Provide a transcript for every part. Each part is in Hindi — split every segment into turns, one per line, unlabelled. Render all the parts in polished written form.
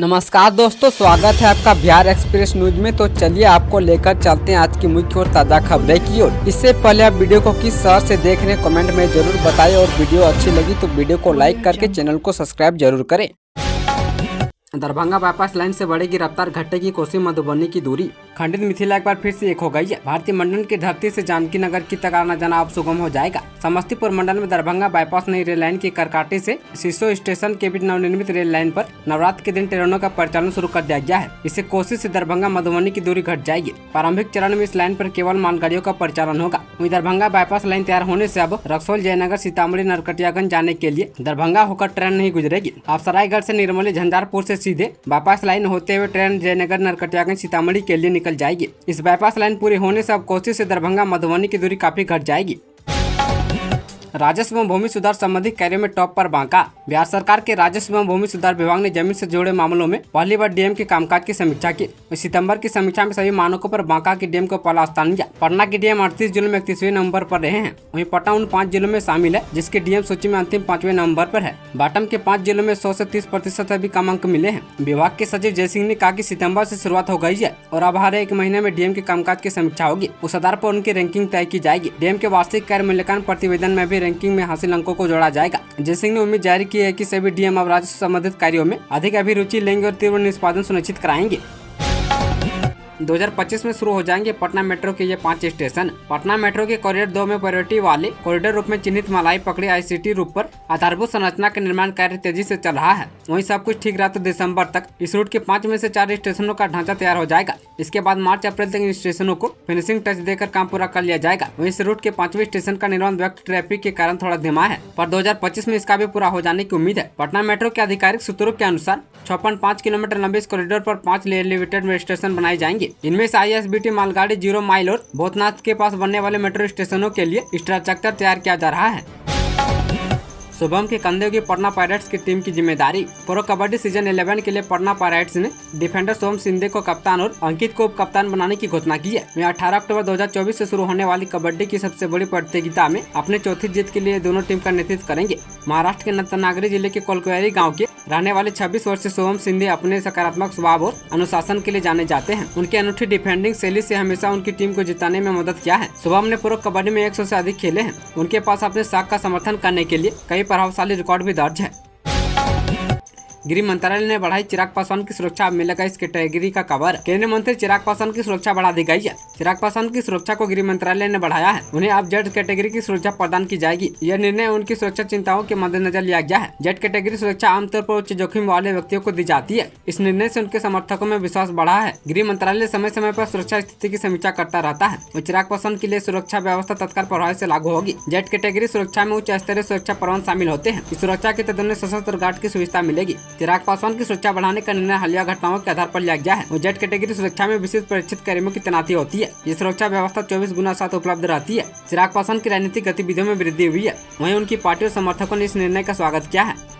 नमस्कार दोस्तों, स्वागत है आपका बिहार एक्सप्रेस न्यूज में। तो चलिए आपको लेकर चलते हैं आज की मुख्य और ताज़ा खबरें की ओर। इससे पहले आप वीडियो को किस शहर से देख रहे हैं कमेंट में जरूर बताएं और वीडियो अच्छी लगी तो वीडियो को लाइक करके चैनल को सब्सक्राइब जरूर करें। दरभंगा बाईपास लाइन से बढ़ेगी रफ्तार, घटेगी कोसी मधुबनी की दूरी। खंडित मिथिला एक बार फिर से एक हो गई है। भारतीय मंडल की धरती से जानकी नगर की तक आना जाना अब सुगम हो जाएगा। समस्तीपुर मंडल में दरभंगा बाईपास नई रेल लाइन की करकाटे से सिसो स्टेशन के बीच नवनिर्मित रेल लाइन पर नवरात्र के दिन ट्रेनों का परिचालन शुरू कर दिया गया है। इससे कोसी से दरभंगा मधुबनी की दूरी घट जाएगी। प्रारंभिक चरण में इस लाइन पर केवल मालगाड़ियों का परिचालन होगा। वहीं दरभंगा बाईपास लाइन तैयार होने से अब रक्सौल, जयनगर, सीतामढ़ी, नरकटियागंज जाने के लिए दरभंगा होकर ट्रेन नहीं गुजरेगी। अब सरायगढ़ से निर्मली, झंझारपुर से सीधे बाईपास लाइन होते हुए ट्रेन जयनगर, नरकटियागंज, सीतामढ़ी के लिए निकल जाएगी। इस बाईपास लाइन पूरी होने से अब कोसी से दरभंगा मधुबनी की दूरी काफी घट जाएगी। राजस्व एवं भूमि सुधार संबंधी कार्यों में टॉप पर बांका। बिहार सरकार के राजस्व एवं भूमि सुधार विभाग ने जमीन से जुड़े मामलों में पहली बार डीएम के कामकाज की समीक्षा की। सितंबर की समीक्षा में सभी मानकों पर बांका के डीएम को पहला स्थान मिला। पटना के डीएम 38 जिलों में 31वें नंबर पर रहे हैं। वहीं पटना उन 5 जिलों में शामिल है जिसके डीएम सूची में अंतिम 5वें नंबर पर है। बॉटम के 5 जिलों में 100 से 30% अभी कम अंक मिले हैं। विभाग के सचिव जय सिंह ने कहा कि सितंबर से शुरुआत हो गई है और अब हर एक महीने में डीएम के कामकाज की समीक्षा होगी। उस आधार पर उनकी रैंकिंग तय की जाएगी। डीएम के वार्षिक कार्य मूल्यांकन प्रतिवेदन में भी रैंकिंग में हासिल अंकों को जोड़ा जाएगा। जय सिंह ने उम्मीद जाहिर की है कि सभी डीएम अब राजस्व संबंधित कार्यों में अधिक अभिरुचि लेंगे और तीव्र निष्पादन सुनिश्चित कराएंगे। 2025 में शुरू हो जाएंगे पटना मेट्रो के ये 5 स्टेशन। पटना मेट्रो के कॉरिडोर 2 में प्रायोरिटी वाले कॉरिडोर रूप में चिन्हित मलाई पकड़ी आईसीटी रूप पर आधारभूत संरचना का निर्माण कार्य तेजी से चल रहा है। वहीं सब कुछ ठीक रहा तो दिसंबर तक इस रूट के 5 में से 4 स्टेशनों का ढांचा तैयार हो जाएगा। इसके बाद मार्च अप्रैल तक इन स्टेशनों को फिनिशिंग टच देकर काम पूरा कर लिया जाएगा। वहीं इस रूट के 5वें स्टेशन का निर्माण व्यक्त ट्रैफिक के कारण थोड़ा धीमा है, पर 2025 में इसका भी पूरा हो जाने की उम्मीद है। पटना मेट्रो के आधिकारिक सूत्रों के अनुसार 6.5 किलोमीटर लंबे इस कॉरिडोर पर 5 एलिवेटेड स्टेशन बनाए जाएंगे। इनमें से ISBT मालगाड़ी 0 माइल और भूतनाथ के पास बनने वाले मेट्रो स्टेशनों के लिए इंफ्रास्ट्रक्चर तैयार किया जा रहा है। शुभम के कंधे की पटना पायरेट्स की टीम की जिम्मेदारी। प्रो कबड्डी सीजन 11 के लिए पटना पायरेट्स ने डिफेंडर सोम सिंधे को कप्तान और अंकित को उप कप्तान बनाने की घोषणा की है। वे 18 अक्टूबर 2024 से शुरू होने वाली कबड्डी की सबसे बड़ी प्रतियोगिता में अपने चौथी जीत के लिए दोनों टीम का नेतृत्व करेंगे। महाराष्ट्र के रत्नागिरी जिले के कोलकोयरी गाँव के रहने वाले 26 वर्षीय सोम सिंधे अपने सकारात्मक स्वभाव और अनुशासन के लिए जाने जाते हैं। उनकी अनूठी डिफेंडिंग शैली से हमेशा उनकी टीम को जिताने में मदद किया है। शुभम ने प्रो कबड्डी में 100 से अधिक खेले हैं। उनके पास अपने साख का समर्थन करने के लिए कई प्रभावशाली रिकॉर्ड भी दर्ज है। गृह मंत्रालय ने बढ़ाई चिराग पासवान की सुरक्षा, अब मिलेगा इस कैटेगरी का कवर। केंद्रीय मंत्री चिराग पासवान की सुरक्षा बढ़ा दी गई है। चिराग पासवान की सुरक्षा को गृह मंत्रालय ने बढ़ाया है। उन्हें अब जेड कैटेगरी की सुरक्षा प्रदान की जाएगी। यह निर्णय उनकी सुरक्षा चिंताओं के मद्देनजर लिया गया है। जेड कैटेगरी सुरक्षा आमतौर पर उच्च जोखिम वाले व्यक्तियों को दी जाती है। इस निर्णय से उनके समर्थकों में विश्वास बढ़ा है। गृह मंत्रालय समय समय पर सुरक्षा स्थिति की समीक्षा करता रहता है और चिराग पासवान के लिए सुरक्षा व्यवस्था तत्काल प्रभाव से लागू होगी। जेड कैटेगरी सुरक्षा में उच्च स्तरीय सुरक्षा प्रबंध शामिल होते हैं। इस सुरक्षा के तहत उन्हें सशस्त्र गार्ड की सुविधा मिलेगी। चिराग पासवान की सुरक्षा बढ़ाने का निर्णय हालिया घटनाओं के आधार पर लिया गया है। जेड कैटेगरी सुरक्षा में विशेष प्रशिक्षित कर्मियों की तैनाती होती है। ये सुरक्षा व्यवस्था 24x7 उपलब्ध रहती है। चिराग पासवान की राजनीतिक गतिविधियों में वृद्धि हुई है। वहीं उनकी पार्टी और समर्थकों ने इस निर्णय का स्वागत किया है।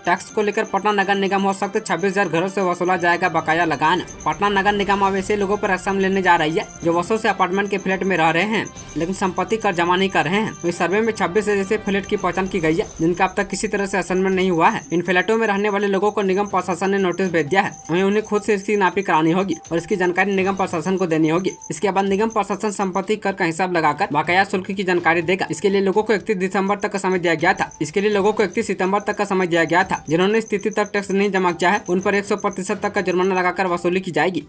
टैक्स को लेकर पटना नगर निगम हो सकते 26,000 घरों से वसूला जाएगा बकाया लगान। पटना नगर निगम अब ऐसे लोगों पर एक्शन लेने जा रही है जो वर्षों से अपार्टमेंट के फ्लैट में रह रहे हैं लेकिन संपत्ति कर जमा नहीं कर रहे हैं। इस सर्वे में 26 ऐसे फ्लैट की पहचान की गई है जिनका अब तक किसी तरह से असाइनमेंट नहीं हुआ है। इन फ्लैटों में रहने वाले लोगों को निगम प्रशासन ने नोटिस भेज दिया है। वहीं उन्हें खुद से इसकी नापी करानी होगी और इसकी जानकारी निगम प्रशासन को देनी होगी। इसके बाद निगम प्रशासन संपत्ति कर का हिसाब लगाकर बकाया शुल्क की जानकारी देगा। इसके लिए लोगों को 31 दिसंबर तक का समय दिया गया था। इसके लिए लोगों को 31 सितंबर तक का समय दिया गया था। जिन्होंने स्थिति तक टैक्स नहीं जमा किया है उन पर 100% तक का जुर्माना लगाकर वसूली की जाएगी।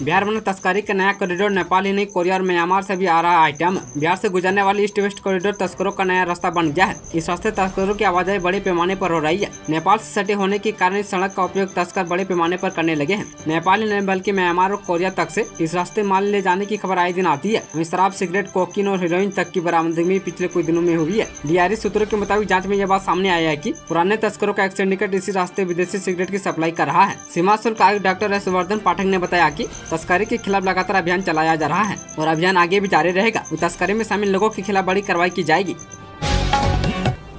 बिहार में तस्करी का नया कॉरिडोर नेपाल ही नहीं, कोरिया और म्यांमार से भी आ रहा आइटम। बिहार से गुजरने वाली ईस्ट वेस्ट कॉरिडोर तस्करों का नया रास्ता बन गया है। इस रास्ते तस्करों की आवाजाही बड़े पैमाने पर हो रही है। नेपाल से सटे होने के कारण इस सड़क का उपयोग तस्कर बड़े पैमाने पर करने लगे हैं। नेपाल ही नहीं बल्कि म्यांमार और कोरिया तक से इस रास्ते माल ले जाने की खबर आए दिन आती है। वहीं शराब, सिगरेट, कोकीन और हीरोइन तक की बरामदगी भी पिछले कुछ दिनों में हुई है। डीआरई सूत्रों के मुताबिक जाँच में यह बात सामने आया है कि पुराने तस्करों का एक सिंडिकेट इसी रास्ते विदेशी सिगरेट की सप्लाई कर रहा है। सीमा शुल्क आयुक्त डॉक्टर एस वर्धन पाठक ने बताया कि तस्करी के खिलाफ लगातार अभियान चलाया जा रहा है और अभियान आगे भी जारी रहेगा। तस्करी में शामिल लोगों के खिलाफ बड़ी कार्रवाई की जाएगी।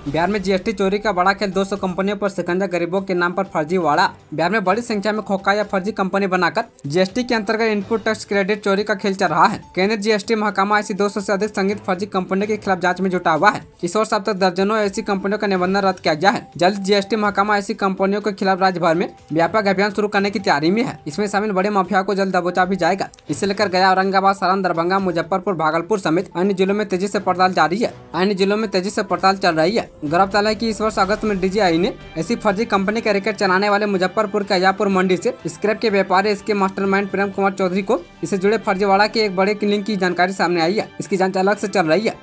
बिहार में जीएसटी चोरी का बड़ा खेल, 200 कंपनियों पर शिकंजा, गरीबों के नाम पर फर्जीवाड़ा। बिहार में बड़ी संख्या में खोखा या फर्जी कंपनी बनाकर जीएसटी के अंतर्गत इनपुट टैक्स क्रेडिट चोरी का खेल चल रहा है। केंद्रीय जीएसटी महकमा ऐसी 200 से अधिक संदिग्ध फर्जी कंपनियों के खिलाफ जांच में जुटा हुआ है। इस वर्ष अब तक दर्जनों ऐसी कंपनियों का निबंधन रद्द किया गया है। जल्द जीएसटी महकमा ऐसी कंपनियों के खिलाफ राज्य भर में व्यापक अभियान शुरू करने की तैयारी में है। इसमें शामिल बड़े माफिया को जल्द दबोचा भी जाएगा। इसे लेकर गया, औरंगाबाद, सारण, दरभंगा, मुजफ्फरपुर, भागलपुर समेत अन्य जिलों में तेजी से पड़ताल जारी है। अन्य जिलों में तेजी से पड़ताल चल रही है। गौरतलब है कि इस वर्ष अगस्त में डीजीआई ने ऐसी फर्जी कंपनी का रैकेट चलाने वाले मुजफ्फरपुर के अयापुर मंडी से स्क्रैप के व्यापारी इसके मास्टरमाइंड प्रेम कुमार चौधरी को इससे जुड़े फर्जीवाड़ा के एक बड़े लिंक की जानकारी सामने आई है। इसकी जांच अलग से चल रही है।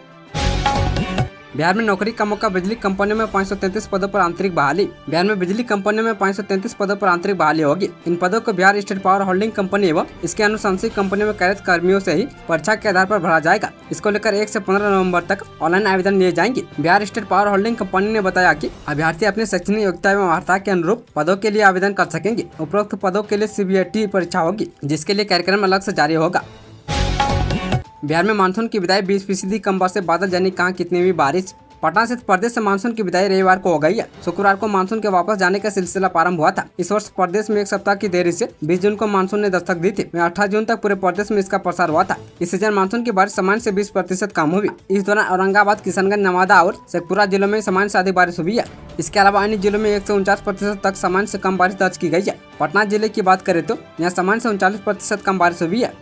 बिहार में नौकरी का मौका, बिजली कंपनियों में 533 पदों पर आंतरिक बहाली। बिहार में बिजली कंपनियों में 533 पदों पर आंतरिक बहाली होगी। इन पदों को Bihar state power holding company एवं इसके अनुशंसित कंपनियों में कार्यरत कर्मियों से ही परीक्षा के आधार पर भरा जाएगा। इसको लेकर 1 से 15 नवंबर तक ऑनलाइन आवेदन लिए जाएंगे। Bihar state power holding company ने बताया कि अभ्यर्थी अपनी शैक्षणिक योग्यता एवं अर्हता के अनुरूप पदों के लिए आवेदन कर सकेंगे। उपरोक्त पदों के लिए सीबीएटी परीक्षा होगी, जिसके लिए कार्यक्रम अलग से जारी होगा। बिहार में मानसून की विदाई, 20% कम बरसे बादल, यानी कहाँ कितनी हुई बारिश। पटना स्थित प्रदेश से मानसून की विदाई रविवार को हो गई है। शुक्रवार को मानसून के वापस जाने का सिलसिला प्रारंभ हुआ था। इस वर्ष प्रदेश में एक सप्ताह की देरी से 20 जून को मानसून ने दस्तक दी थी। 18 जून तक पूरे प्रदेश में इसका प्रसार हुआ था। इस सीजन मानसून की बारिश सामान्य से 20% कम हुई। इस दौरान औरंगाबाद, किशनगंज, नवादा और शेखपुरा जिलों में सामान्य से अधिक बारिश हुई है। इसके अलावा अन्य जिलों में 1 से 49% तक सामान्य से कम बारिश दर्ज की गई है। पटना जिले की बात करें तो यहाँ सामान्य से 39% कम बारिश हुई है।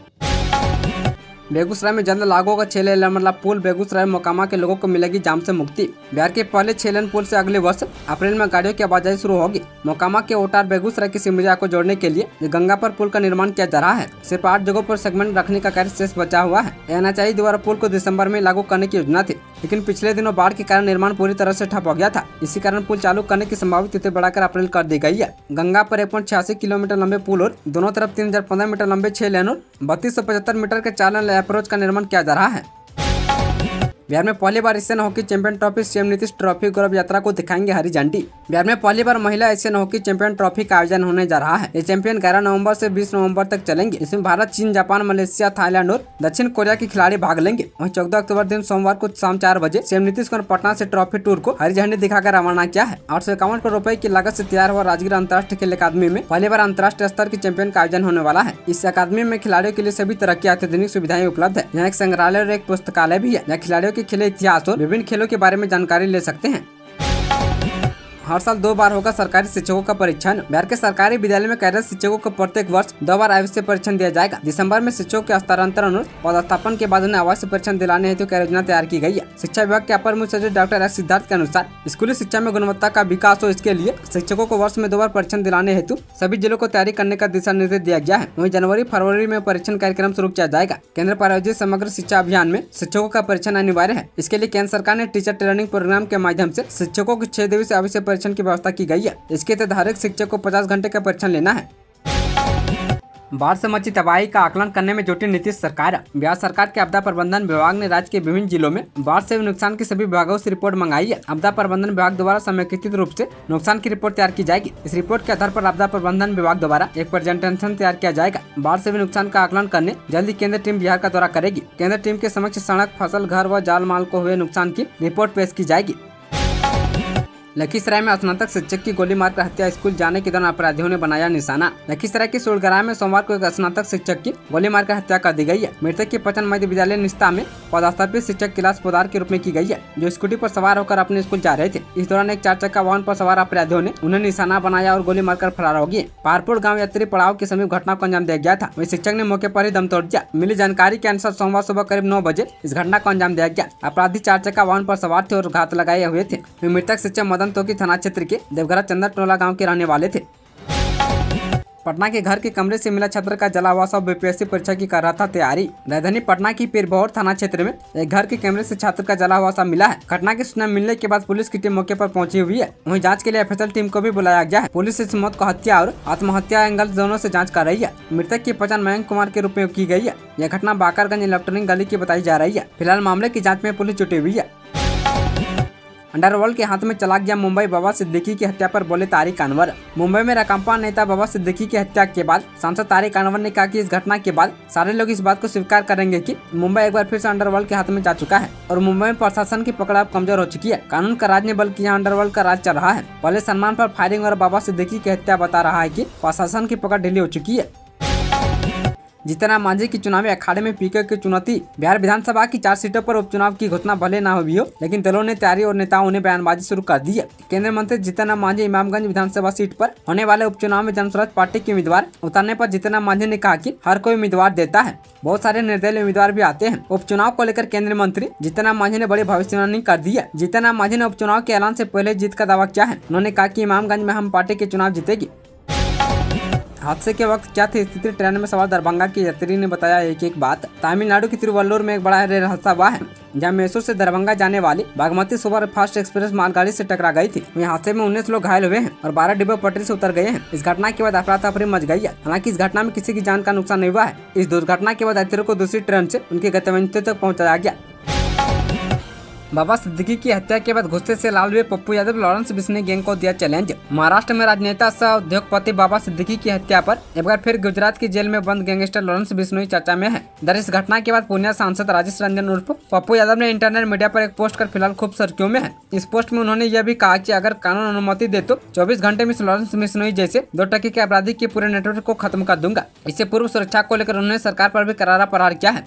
बेगूसराय में जल्द लागू होगा 6 लेन वाला पुल, बेगूसराय मोकामा के लोगों को मिलेगी जाम से मुक्ति। बिहार के पहले 6 लेन पुल से अगले वर्ष अप्रैल में गाड़ियों की आवाजाही शुरू होगी। मोकामा के ओटार बेगूसराय की सिमरिया को जोड़ने के लिए गंगा पर पुल का निर्माण किया जा रहा है। सिर्फ 8 जगहों पर सेगमेंट रखने का कार्य शेष बचा हुआ है। एनएचएआई द्वारा पुल को दिसंबर में लागू करने की योजना थी, लेकिन पिछले दिनों बाढ़ के कारण निर्माण पूरी तरह से ठप हो गया था। इसी कारण पुल चालू करने की संभावित तिथि बढ़ाकर अप्रैल कर दी गई है। गंगा पर 1.86 किलोमीटर लंबे पुल और दोनों तरफ 3015 मीटर लंबे 6 लेन और 3275 मीटर के 4 लेन अप्रोच का निर्माण किया जा रहा है। बिहार में पहली बार Asian hockey champion trophy, CM Nitish trophy गौरव यात्रा को दिखाएंगे हरी झंडी। बिहार में पहली बार महिला एशियन हॉकी चैंपियन ट्रॉफी का आयोजन होने जा रहा है। ये चैंपियन 11 नवंबर से 20 नवंबर तक चलेंगे। इसमें भारत, चीन, जापान, मलेशिया, थाईलैंड और दक्षिण कोरिया के खिलाड़ी भाग लेंगे। वहीं 14 अक्टूबर दिन सोमवार को शाम 4 बजे सीएम नीतीश कुमार पटना से ट्रॉफी टूर को हरी झंडी दिखाकर रवाना किया है। 851 करोड़ रुपए की लागत से तैयार हुआ राजगीर अंतर्राष्ट्रीय खेल अकादमी में पहली बार अंतर्राष्ट्रीय स्तर की चैंपियन का आयोजन होने वाला है। इस अकादमी में खिलाड़ियों के लिए सभी तरह की अत्याधुनिक सुविधाएं उपलब्ध है। यहाँ एक संग्रहालय और एक पुस्तकालय भी है, जहाँ खिलाड़ियों के खेल इतिहास विभिन्न खेलों के बारे में जानकारी ले सकते हैं। हर साल 2 बार होगा सरकारी शिक्षकों का परीक्षण। बिहार के सरकारी विद्यालय में कार्यरत शिक्षकों को प्रत्येक वर्ष 2 बार आवासीय परीक्षण दिया जाएगा। दिसंबर में शिक्षकों के हस्तांतरण और पदस्थापन के बाद उन्हें आवासीय परीक्षण दिलाने हेतु कार्य योजना तैयार की गई है। शिक्षा विभाग के अपर मुख्य सचिव डॉक्टर एस सिद्धार्थ के अनुसार स्कूली शिक्षा में गुणवत्ता का विकास हो, इसके लिए शिक्षकों को वर्ष में 2 बार परीक्षण दिलाने हेतु सभी जिलों को तैयारी करने का दिशा निर्देश दिया गया है। वहीं जनवरी फरवरी में परीक्षण कार्यक्रम शुरू किया जाएगा। केंद्र प्रायोजित समग्र शिक्षा अभियान में शिक्षकों का परीक्षण अनिवार्य है। इसके लिए केंद्र सरकार ने टीचर ट्रेनिंग प्रोग्राम के माध्यम से शिक्षकों के 6 दिवसीय आवासीय परीक्षण की व्यवस्था की गई है। इसके तहत हर एक शिक्षक को 50 घंटे का परीक्षण लेना है। बाढ़ से मची तबाही का आकलन करने में जुटी नीतीश सरकार। बिहार सरकार के आपदा प्रबंधन विभाग ने राज्य के विभिन्न जिलों में बाढ़ से नुकसान की सभी विभागों से रिपोर्ट मंगाई है। आपदा प्रबंधन विभाग द्वारा समेकित रूप से नुकसान की रिपोर्ट तैयार की जाएगी। इस रिपोर्ट के आधार पर आपदा प्रबंधन विभाग द्वारा एक प्रेजेंटेशन तैयार किया जाएगा। बाढ़ से भी नुकसान का आकलन करने जल्दी केंद्रीय टीम बिहार का दौरा करेगी। केंद्रीय टीम के समक्ष सड़क, फसल, घर व जाल माल को हुए नुकसान की रिपोर्ट पेश की जाएगी। लखीसराय में स्नातक शिक्षक की गोली मारकर हत्या, स्कूल जाने के दौरान अपराधियों ने बनाया निशाना। लखीसराय के सुरगराय में सोमवार को एक स्नातक शिक्षक की गोली मारकर हत्या कर दी गई है। मृतक की पहचान मध्य विद्यालय निस्ता में पदस्थापित शिक्षक कैलाश पोदार के रूप में की गई है, जो स्कूटी पर सवार होकर अपने स्कूल जा रहे थे। इस दौरान एक 4 चक्का वाहन पर सवार अपराधियों ने उन्हें निशाना बनाया और गोली मारकर फरार हो गए। पारपुर गाँव यात्री पड़ाव के समीप घटना को अंजाम दिया गया था। वही शिक्षक ने मौके पर ही दम तोड़ दिया। मिली जानकारी के अनुसार सोमवार सुबह करीब 9 बजे इस घटना को अंजाम दिया गया। अपराधी 4 चक्का वाहन पर सवार थे और घात लगाए हुए थे। मृतक शिक्षक मदन तोकी थाना क्षेत्र के देवघरा चंदर टोला गांव के रहने वाले थे। पटना के घर के कमरे से मिला छात्र का जला हुआ शव, बीपीएससी परीक्षा की कर रहा था तैयारी। राजधानी पटना की पीरबहोर थाना क्षेत्र में एक घर के कमरे से छात्र का जला हुआ शव मिला है। घटना की सूचना मिलने के बाद पुलिस की टीम मौके पर पहुंची हुई है। वहीं जांच के लिए एफएसएल टीम को भी बुलाया गया है। पुलिस इस मौत को हत्या और आत्महत्या एंगल दोनों से जाँच कर रही है। मृतक की पहचान मयंक कुमार के रूप में की गई है। यह घटना बाकरगंज इलेक्ट्रॉनिक गली की बताई जा रही है। फिलहाल मामले की जाँच में पुलिस जुटी हुई है। अंडरवर्ल्ड के हाथ में चला गया मुंबई, बाबा सिद्दीकी की हत्या पर बोले तारिक अनवर। मुंबई में राकांपा नेता बाबा सिद्दीकी की हत्या के बाद सांसद तारिक अनवर ने कहा कि इस घटना के बाद सारे लोग इस बात को स्वीकार करेंगे कि मुंबई एक बार फिर से अंडरवर्ल्ड के हाथ में जा चुका है और मुंबई में प्रशासन की पकड़ अब कमजोर हो चुकी है। कानून का राज नहीं बल्कि यहाँ अंडरवर्ल्ड का राज चल रहा है। पहले सलमान पर फायरिंग और बाबा सिद्दीकी की हत्या बता रहा है कि प्रशासन की पकड़ ढीली हो चुकी है। जीतन मांझी की चुनावी अखाड़े में पीके की चुनौती। बिहार विधानसभा की 4 सीटों पर उपचुनाव की घोषणा भले न हुई हो, लेकिन दलों ने तैयारी और नेताओं ने बयानबाजी शुरू कर दी है। केंद्रीय मंत्री जीतन मांझी इमामगंज विधानसभा सीट पर होने वाले उपचुनाव में जनसुराज पार्टी के उम्मीदवार उतारने पर जीतन मांझी ने कहा कि हर कोई उम्मीदवार देता है, बहुत सारे निर्दलीय उम्मीदवार भी आते हैं। उपचुनाव को लेकर केंद्रीय मंत्री जीतन मांझी ने बड़ी भविष्यवाणी कर दी है। जीतन मांझी ने उपचुनाव के ऐलान से पहले जीत का दावा किया है। उन्होंने कहा कि इमामगंज में हम पार्टी के चुनाव जीतेगी। हादसे के वक्त क्या थी स्थिति, ट्रेन में सवार दरभंगा की यात्री ने बताया एक बात। तमिलनाडु की तिरुवल्लुर में एक बड़ा रेल हादसा हुआ है, जहां मैसूर से दरभंगा जाने वाली बागमती सुपर फास्ट एक्सप्रेस मालगाड़ी से टकरा गई थी। वहीं हादसे में 19 लोग घायल हुए हैं और 12 डिब्बे पटरी से उतर गए हैं। इस घटना के बाद अफरा तफरी मच गई है। हालांकि इस घटना में किसी की जान का नुकसान नहीं हुआ है। इस दुर्घटना के बाद यात्रियों को दूसरी ट्रेन से उनके गंतव्य तक पहुँचाया गया। बाबा सिद्दीकी की हत्या के बाद गुस्से से लाल हुए पप्पू यादव, लॉरेंस बिश्नोई गैंग को दिया चैलेंज। महाराष्ट्र में राजनेता सह उद्योगपति बाबा सिद्दीकी की हत्या पर एक बार फिर गुजरात की जेल में बंद गैंगस्टर लॉरेंस बिश्नोई चर्चा में है। दरअसल इस घटना के बाद पूर्णिया सांसद राजेश रंजन उर्फ पप्पू यादव ने इंटरनेट मीडिया पर एक पोस्ट कर फिलहाल खूब सुर्खियों में है। इस पोस्ट में उन्होंने यह भी कहा कि अगर कानून अनुमति दे तो 24 घंटे में लॉरेंस बिश्नोई जैसे 2 टके के अपराधी के पूरे नेटवर्क को खत्म कर दूंगा। इससे पूर्व सुरक्षा को लेकर उन्होंने सरकार पर भी करारा प्रहार किया है।